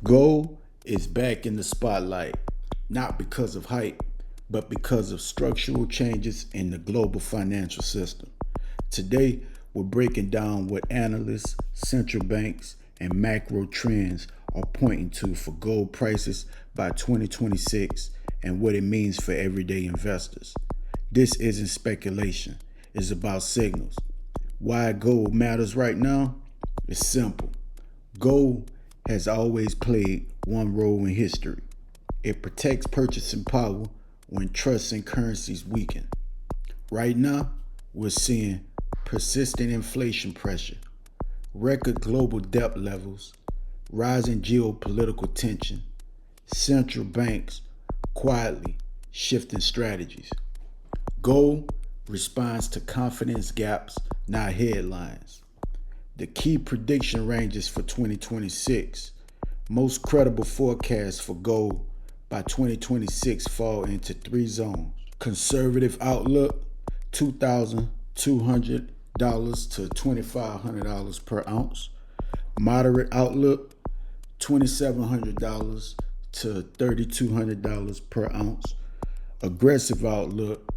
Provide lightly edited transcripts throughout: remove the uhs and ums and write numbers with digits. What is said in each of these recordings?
Gold is back in the spotlight, not because of hype, but because of structural changes in the global financial system. Today, we're breaking down what analysts, central banks, and macro trends are pointing to for gold prices by 2026 and what it means for everyday investors. This isn't speculation, it's about signals. Why gold matters right now? It's simple. Gold has always played one role in history. It protects purchasing power when trust in currencies weaken. Right now, we're seeing persistent inflation pressure, record global debt levels, rising geopolitical tension, central banks quietly shifting strategies. Gold responds to confidence gaps, not headlines. The key prediction ranges for 2026. Most credible forecasts for gold by 2026 fall into three zones. Conservative outlook, $2,200 to $2,500 per ounce. Moderate outlook, $2,700 to $3,200 per ounce. Aggressive outlook,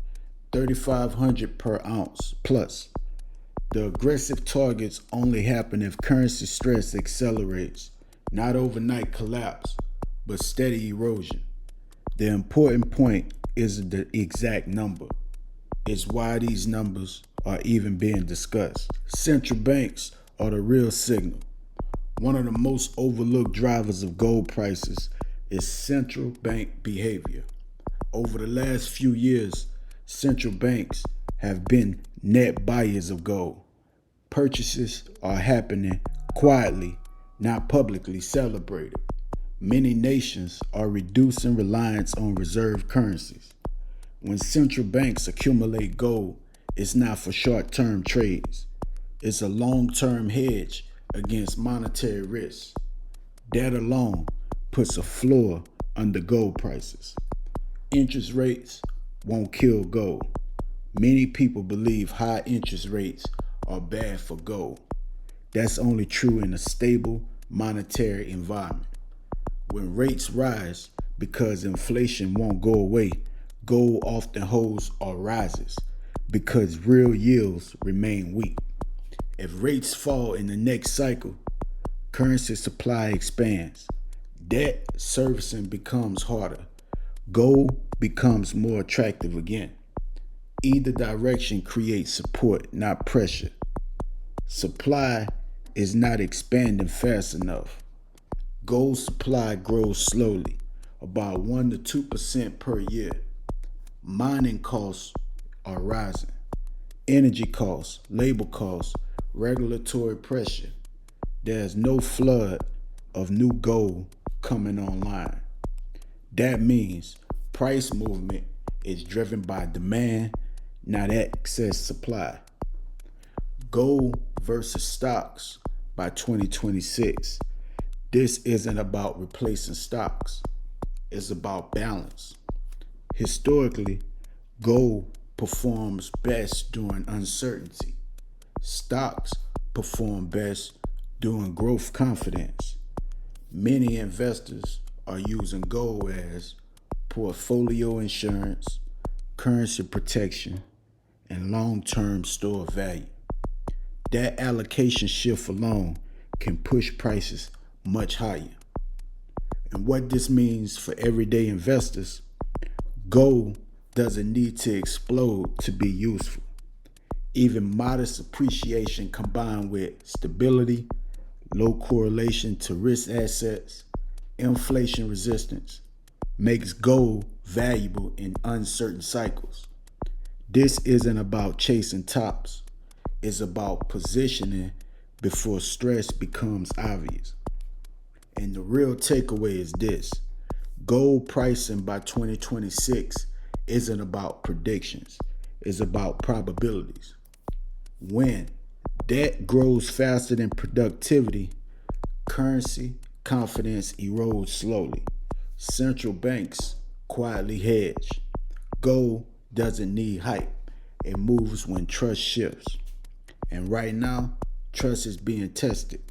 $3,500 per ounce plus. The aggressive targets only happen if currency stress accelerates, not overnight collapse, but steady erosion. The important point isn't the exact number, it's why these numbers are even being discussed. Central banks are the real signal. One of the most overlooked drivers of gold prices is central bank behavior. Over the last few years, central banks have been net buyers of gold. Purchases are happening quietly, not publicly celebrated. Many nations are reducing reliance on reserve currencies. When central banks accumulate gold, it's not for short-term trades. It's a long-term hedge against monetary risk. That alone puts a floor under gold prices. Interest rates won't kill gold. Many people believe high interest rates are bad for gold. That's only true in a stable monetary environment. When rates rise because inflation won't go away, gold often holds or rises because real yields remain weak. If rates fall in the next cycle, currency supply expands. Debt servicing becomes harder. Gold becomes more attractive again. Either direction creates support, not pressure. Supply is not expanding fast enough. Gold supply grows slowly, about 1 to 2% per year. Mining costs are rising. Energy costs, labor costs, regulatory pressure. There's no flood of new gold coming online. That means price movement is driven by demand, not excess supply. Gold versus stocks by 2026. This isn't about replacing stocks, it's about balance. Historically, gold performs best during uncertainty. Stocks perform best during growth confidence. Many investors are using gold as portfolio insurance, currency protection, and long-term store value. That allocation shift alone can push prices much higher. And what this means for everyday investors, gold doesn't need to explode to be useful. Even modest appreciation combined with stability, low correlation to risk assets, inflation resistance, makes gold valuable in uncertain cycles. This isn't about chasing tops, it's about positioning before stress becomes obvious. And the real takeaway is this: gold pricing by 2026 isn't about predictions, it's about probabilities. When debt grows faster than productivity, currency confidence erodes slowly. Central banks quietly hedge. Gold doesn't need hype, it moves when trust shifts. And right now, trust is being tested.